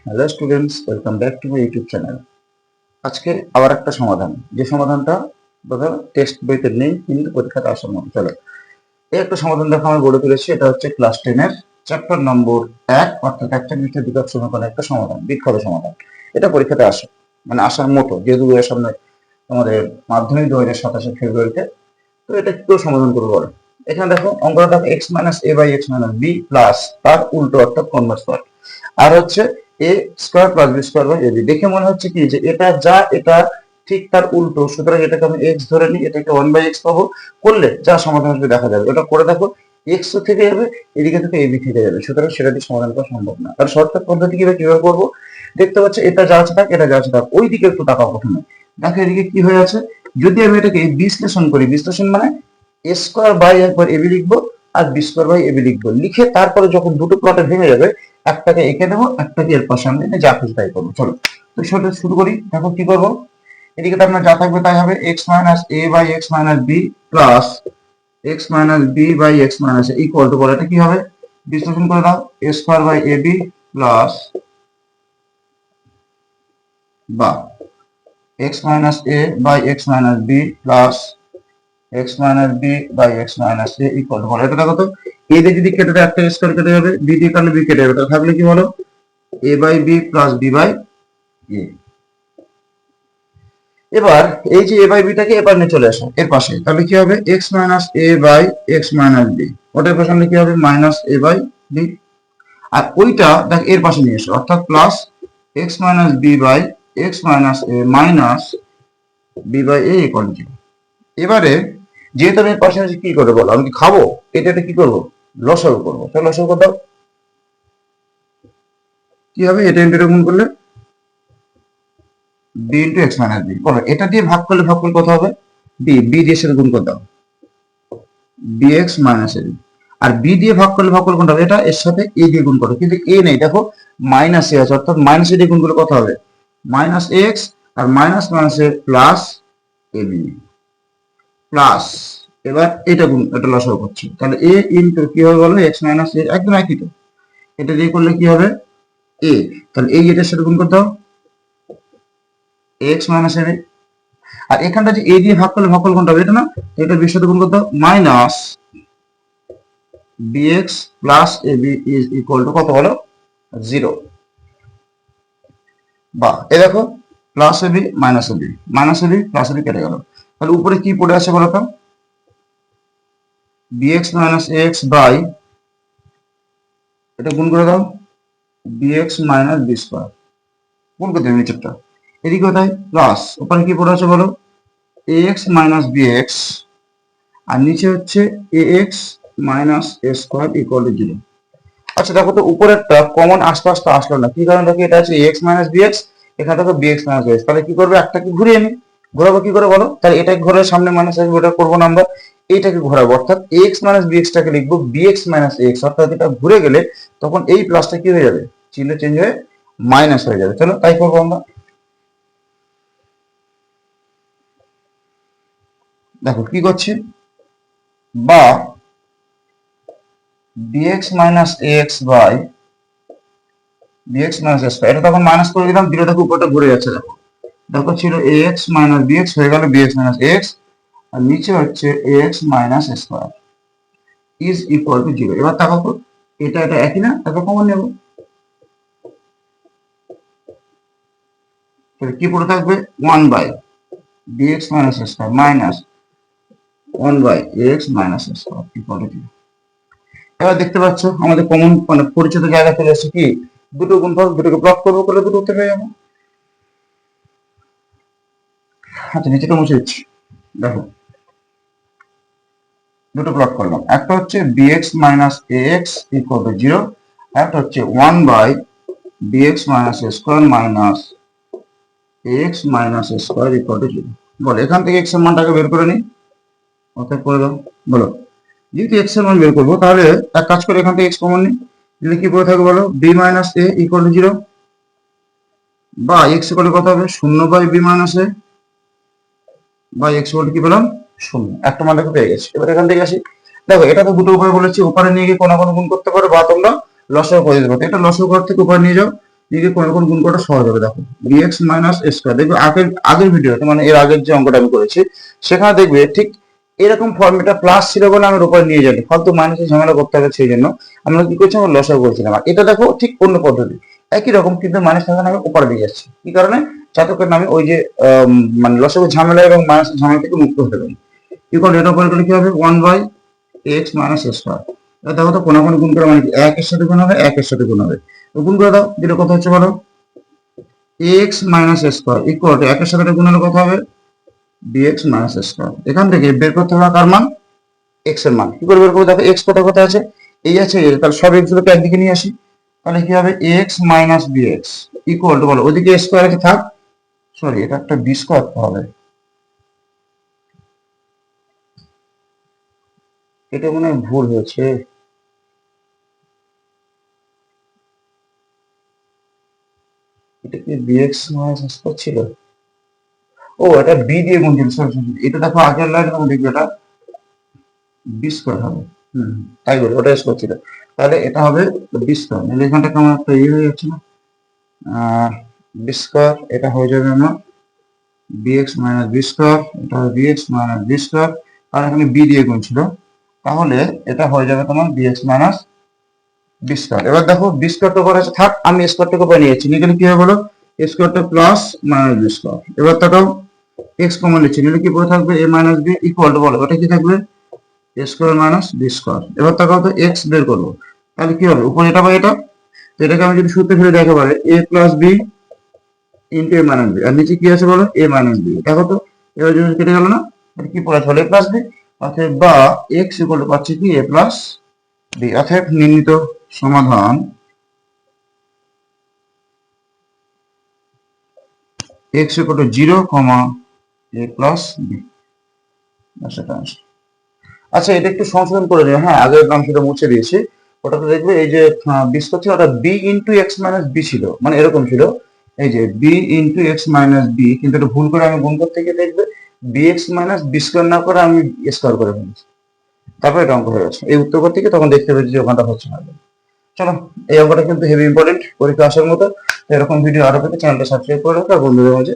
Hello students, welcome back to my YouTube channel. আজকে আবার একটা সমাধান, যে সমাধানটা বোধহয় টেক্সট বইতে নেই কিন্তু পরীক্ষাতে আসার মতো। চলো, এই একটা সমাধান দেখো আমি গড়ে তুলেছি। এটা হচ্ছে ক্লাস 10-এর চ্যাপ্টার নম্বর 1, অর্থাৎ একটা নিচের দ্বিঘাত সমীকরণের একটা সমাধান, বিখ্যাত সমাধান। এটা পরীক্ষাতে আসে, মানে আসার মতো, যেহেতু এর সামনে আমাদের মাধ্যমিক 2027 ফেব্রুয়ারিতে। তো এটা কি করে সমাধান করবো বলো। এখানে দেখো অঙ্কটা দেখো, X minus A by x minus B plus তার উল্টো অর্থাৎ কনভার্স পার্ট, আর হচ্ছে A square plus B square by A B. দেখে মনে হচ্ছে কি যে এটা যা, এটা ঠিক তার উল্টো, সুতরাং এটাকে আমি এক্স ধরে নিই, এটাকে 1/x পাবো। করলে যা সমাধান আসবে দেখা যাবে। ওটা করে দেখো, এক্স তো থেকে যাবে, এদিকে থেকে এবি থেকে যাবে, সুতরাং সেটা দিয়ে সমাধান করা সম্ভব না। আর শর্টকাট পদ্ধতি কিভাবে করবো দেখতে পাচ্ছ, এটা যা আছে থাক, এটা যা আছে থাক, ওই দিকে একটু তাকাও প্রথমে। দেখো এদিকে কি হয়ে আছে, যদি আমি এটাকে বিশ্লেষণ করি, বিশ্লেষণ মানে এ স্কোয়ার বাই একবার এবি লিখবো আর বি স্কোয়ার বাই এবি লিখবো, লিখে তারপরে যখন দুটো প্লটে ভেঙে যাবে, একটাকে এঁকে দেবো, একটাকে এর পাশে আমি যা খুশি তাই করবো। চলো, তো সেটা শুরু করি। দেখো কি করবো, এদিকে তো আপনার যা থাকবে তাই হবে, x minus A by x minus B plus x minus B by x minus A equal to, বলে এটা কি হবে, বিশ্লেষণ করে দাও, A square by A B plus বা X minus A by x minus B plus x minus B by x minus A equal to, বলো এটা দেখো তো, এ দিয়ে যদি কেটে দেয় একটা স্কোয়ার কেটে যাবে, বি দিয়ে কাটলে বি কেটে যাবে, এটা থাকলে কি বলো, A by B plus B by A. এবার এই যে এ বাই বিটাকে এবার নিয়ে চলে আসো এর পাশে, তাহলে কি হবে, x minus A by x minus b, ওটার পাশে আনলে কি হবে, মাইনাস এ বাই বি। আর ওইটা দেখ এর পাশে নিয়ে এসো, অর্থাৎ plus x minus B by x minus a minus B by a equal to. এবারে যেহেতু আমি এর পাশে আছে, কি করে বলো, আমি কি খাবো, এটা কি করবো, লসাগু করবো। তাহলে লসাগু করে দাও, কি হবে, এটা ইন্টু এটা গুণ করলে b into x minus b. বলো এটা দিয়ে ভাগ করলে কত হবে, বি, বি দিয়ে সাথে গুণ করে দাও, বি এক্স মাইনাস এ। আর বি দিয়ে ভাগ করলে কোনটা হবে, এটা এর সাথে এ দিয়ে গুণ করো, কিন্তু এ নেই, দেখো মাইনাস এ আছে, অর্থাৎ মাইনাস এ দিয়ে গুণ করলে কত হবে, মাইনাস এক্স, আর মাইনাস মাইনাস এ প্লাস এ বি প্লাস, এবার এটা গুণ, এটা লসাগু করছি, তাহলে এ ইন্টু কি হবে বলো, এক্স মাইনাস এ, একদম একই তো, এটা দিয়ে করলে কি হবে এ, তাহলে এই এটার সাথে গুণ করতে দাও, এক্স মাইনাস এ। আর এখানটা যে এ দিয়ে ভাগ করলে কোনটা হবে, এটা না, এটা বির সাথে গুণ করতে দাও, minus bx plus ab is equal to কত হলো, 0। বা এই দেখো, plus ab minus ab, minus ab plus ab কেটে গেল, তাহলে উপরে কি পড়ে আছে বলো তো, bx মাইনাস ax বাই, এটা গুণ করে দাও, bx মাইনাস b স্কয়ার, গুণ করতে হবে নিচেরটা, এদিকে কোথায় প্লাস, উপরে কি পড়ে আছে বলো, ax মাইনাস bx, আর নিচে হচ্ছে ax minus a square equal to 0। আচ্ছা দেখো তো, উপরেরটা কমন আশপাশটা আসলো না, কি কারণে, দেখো এটা আছে এক্স মাইনাস বিএক্স, এখানে দেখো বিএক্স মাইনাস বিএক্স, তাহলে কি করবে, একটাকে ঘুরিয়ে নি, ঘোরাবো কি করে বলো, তাহলে এটাকে ঘোরার সামনে মাইনাস আসবে, ওটা করবো না আমরা, এইটাকে ঘোরাবো, অর্থাৎ এক্স মাইনাস বিএক্স টাকে লিখবো বিএক্স মাইনাস এক্স, অর্থাৎ এটা ঘুরে গেলে তখন এই প্লাসটা কি হয়ে যাবে, চিহ্ন চেঞ্জ হয়ে মাইনাস হয়ে যাবে। চলো তাই করবো আমরা। দেখো কি করছি, বা b x minus x by b x minus x, এটা তখন মাইনাস করে দিলাম, দিলে দেখো উপরটা ঘুরে যাচ্ছে, দেখো দেখো ছিল এক্স মাইনাস বিএক্স, হয়ে গেল বিএক্স মাইনাস এক্স, আর নিচে হচ্ছে x minus square is equal to 0। এবার তাকাও তো, এটা একই না, তারপর কমন নেব, তাহলে কি পড়ে থাকবে, 1 by b x minus square minus 1 by x minus square equal to 0। এবার দেখতে পাচ্ছ আমাদের কমন, মানে পরিচিত জায়গা চলে এসেছে, কি দুটো গুণফল, দুটোকে প্লট করবো, করলে দুটো উত্তর হয়ে যাবে। আচ্ছা নিচেটা মুছে দিচ্ছি, দেখো দুটো প্লট করলাম, একটা হচ্ছে bx minus ax equal to 0, একটা হচ্ছে 1 by bx minus a square minus ax minus a square equal to 0। বলো এখান থেকে x এর মানটাকে বের করে নিই, অর্থাৎ করে দাও, বলো যেহেতু x এর মান বের করবো, তাহলে এক কাজ করে এখান থেকে x কমন নিই, দিলে কি পড়ে থাকবে বলো, b minus a equal to 0, বা x ইকুয়াল টু কত হবে, 0 বাই b মাইনাস a, বা x ইকুয়াল টু কি পেলাম, 0, একটা মান পেয়ে গেছি। এবার এখান থেকে আসি, দেখো এটা তো দুটো উপায় বলেছি, ওপারে নিয়ে গিয়ে কোনো গুণ করতে পারো, বা তোমরা লসাগু করে দিতে পারো, এটা লসাগু ঘর থেকে উপরে নিয়ে যাও, দিকে কোন কোন গুণ করাটা সহজ হবে। দেখো bx মাইনাস a স্কয়ার, দেখবে আগের ভিডিওতে মানে এর আগের যে অঙ্কটা আমি করেছি সেখানে দেখবে ঠিক এরকম ফর্মেটটা প্লাস ছিল বলে আমি উপরে নিয়ে যাই, ফালতু মাইনাসের ঝামেলা করতে হবে, সেই জন্য আমরা কি করছি, আমরা লসাগু করেছিলাম। আর এটা দেখো ঠিক অন্য পদ্ধতি, একই রকম কিন্তু মাইনাস থাকা নামে উপরে দিয়ে যাচ্ছে, কি কারণে, চাতকের নামে ওই যে মানে লসাগু ঝামেলা এবং মাইনাসের ঝামেলা থেকে মুক্ত হতে পারি। ইকুয়াল এটা উপরে গেলে কি হবে 1/x মাইনাস a স্কয়ার। দেখো তো কোনাকুনি গুণ করে মানে কি 1 এর সাথে গুণ হবে, 1 এর সাথে গুণ হবে, তো গুণ করে দাও, দিলে কত হচ্ছে বলো, x minus a square equal two 1 এর সাথে গুণ হলে কত হবে, bx মাইনাস a স্কয়ার। এখান থেকে বের করতে হবে কার মান, x এর মান। কি করে বের করবো, দেখো x কোথায় কোথায় আছে, এই আছে এই, তাহলে সব x গুলোকে একদিকে নিয়ে আসি, তাহলে কি হবে x minus bx equal to, বলো ওইদিকে a স্কয়ার আছে থাক, সরি এটা একটা b স্কয়ার হবে, এটা মনে হয় ভুল হয়েছে, এটা কি bx মাইনাস a স্কয়ার ছিল, ও এটা b দিয়ে গুণ ছিল, সরি সরি, এটা দেখো আগের লাইন এবং দেখবে এটা b স্কয়ার হবে, তাই বলে ওটা স্কয়ার ছিল, তাহলে এটা হবে b স্কয়ার, তাহলে এখানটা কেমন একটা ইয়ে হয়ে যাচ্ছে না, b স্কয়ার, এটা হয়ে যাবে আমার bx মাইনাস b স্কয়ার, এটা হবে bx মাইনাস b স্কয়ার, আর এখানে b দিয়ে গুণ ছিল, তাহলে এটা হয়ে যাবে তোমার bx মাইনাস b স্কয়ার। এবার দেখো b স্কয়ার তো করা আছে থাক, আমি স্কয়ারটাকে উপরে নিয়েছি, এখানে কি হবে বলো, স্কয়ারটা প্লাস মাইনাস b স্কয়ার, এবার তাকাও x কমন নিচ্ছি, নিলে কি পড়ে থাকবে a minus b equal to, বলো ওটা কি থাকবে a square minus b square. এবার তাকাও তো x বের করবো, তাহলে কি হবে, উপরে এটা বা এটা, তো এটাকে আমি যদি সূত্রে ফেলে দেখে পারে a plus b into a minus b, আর নিচে কি আছে বলো a মাইনাস b, দেখো তো এবার যদি কেটে গেল না, আর কি পড়ে তাহলে a প্লাস b, অতএব বা x ইকুয়াল টু পাচ্ছি কি a প্লাস b, অতএব নির্ণীত সমাধান x equal to 0, a plus b। আচ্ছা এটা একটু সংশোধন করে নিও, হ্যাঁ আগের অংশটা মুছে দিয়েছি, ওটাতে দেখবে এই যে বিশ করছে ওটা b into x minus b ছিল, মানে এরকম ছিল, এই যে b into x minus b, কিন্তু এটা ভুল করে আমি গুণ করতে গিয়ে দেখবে bx মাইনাস বি স্কোয়ার না করে আমি স্কোয়ার করে ফেলেছি, তারপর এটা অঙ্ক হয়ে গেছে, এই উত্তর করতে গিয়ে তখন দেখতে পেয়েছি যে ওখানটা হচ্ছে না। চলো এই অঙ্কটা কিন্তু হেভি ইম্পর্টেন্ট পরীক্ষা আসার মতো, এরকম ভিডিও আরো পেতে চ্যানেলটা সাবস্ক্রাইব করে রাখো আর বন্ধুদের মাঝে